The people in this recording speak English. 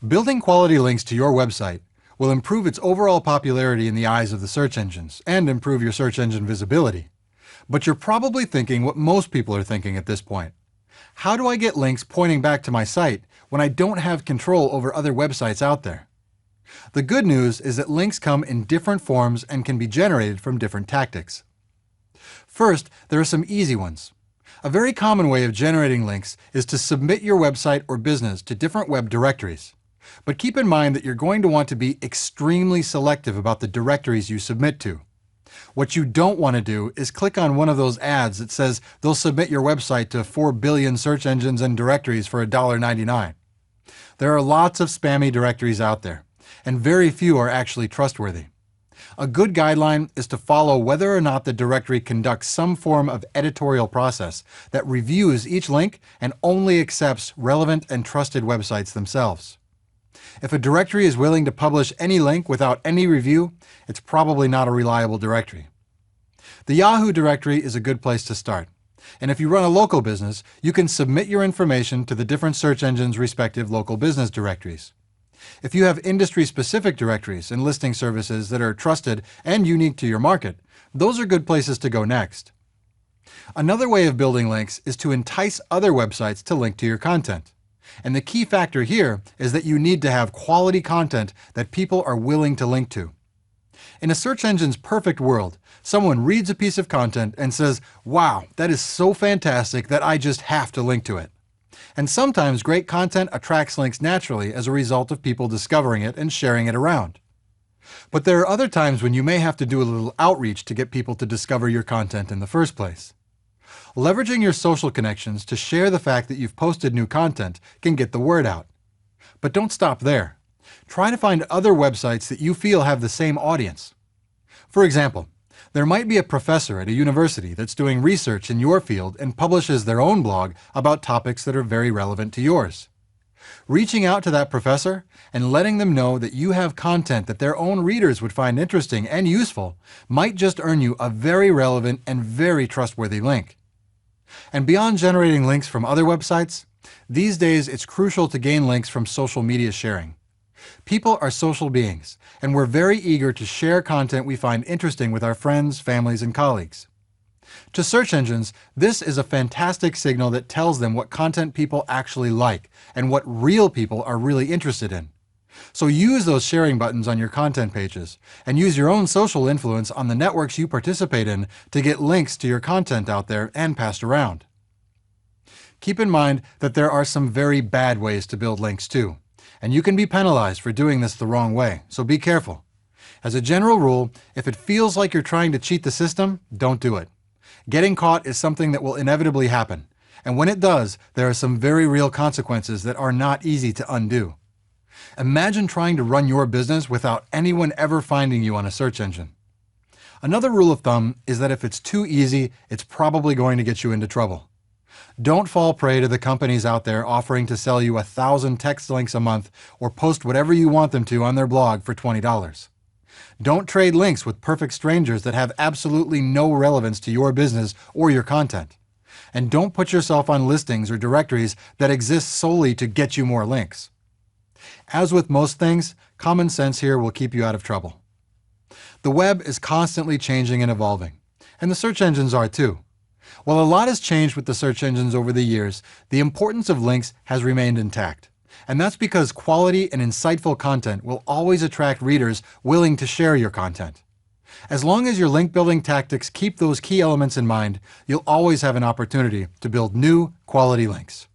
Building quality links to your website will improve its overall popularity in the eyes of the search engines and improve your search engine visibility. But you're probably thinking what most people are thinking at this point. How do I get links pointing back to my site when I don't have control over other websites out there? The good news is that links come in different forms and can be generated from different tactics. First, there are some easy ones. A very common way of generating links is to submit your website or business to different web directories. But keep in mind that you're going to want to be extremely selective about the directories you submit to. What you don't want to do is click on one of those ads that says they'll submit your website to 4 billion search engines and directories for $1.99. There are lots of spammy directories out there, and very few are actually trustworthy. A good guideline is to follow whether or not the directory conducts some form of editorial process that reviews each link and only accepts relevant and trusted websites themselves. If a directory is willing to publish any link without any review, it's probably not a reliable directory. The Yahoo directory is a good place to start. And if you run a local business, you can submit your information to the different search engines' respective local business directories. If you have industry-specific directories and listing services that are trusted and unique to your market, those are good places to go next. Another way of building links is to entice other websites to link to your content. And the key factor here is that you need to have quality content that people are willing to link to. In a search engine's perfect world, someone reads a piece of content and says, "Wow, that is so fantastic that I just have to link to it." And sometimes great content attracts links naturally as a result of people discovering it and sharing it around. But there are other times when you may have to do a little outreach to get people to discover your content in the first place. Leveraging your social connections to share the fact that you've posted new content can get the word out. But don't stop there. Try to find other websites that you feel have the same audience. For example, there might be a professor at a university that's doing research in your field and publishes their own blog about topics that are very relevant to yours. Reaching out to that professor and letting them know that you have content that their own readers would find interesting and useful might just earn you a very relevant and very trustworthy link. And beyond generating links from other websites, these days it's crucial to gain links from social media sharing. People are social beings, and we're very eager to share content we find interesting with our friends, families, and colleagues. To search engines, this is a fantastic signal that tells them what content people actually like and what real people are really interested in. So use those sharing buttons on your content pages and use your own social influence on the networks you participate in to get links to your content out there and passed around. Keep in mind that there are some very bad ways to build links too, and you can be penalized for doing this the wrong way, so be careful. As a general rule, if it feels like you're trying to cheat the system, don't do it. Getting caught is something that will inevitably happen, and when it does, there are some very real consequences that are not easy to undo. Imagine trying to run your business without anyone ever finding you on a search engine. Another rule of thumb is that if it's too easy, it's probably going to get you into trouble. Don't fall prey to the companies out there offering to sell you 1,000 text links a month or post whatever you want them to on their blog for $20. Don't trade links with perfect strangers that have absolutely no relevance to your business or your content. And don't put yourself on listings or directories that exist solely to get you more links. As with most things, common sense here will keep you out of trouble. The web is constantly changing and evolving, and the search engines are too. While a lot has changed with the search engines over the years, the importance of links has remained intact. And that's because quality and insightful content will always attract readers willing to share your content. As long as your link building tactics keep those key elements in mind, you'll always have an opportunity to build new, quality links.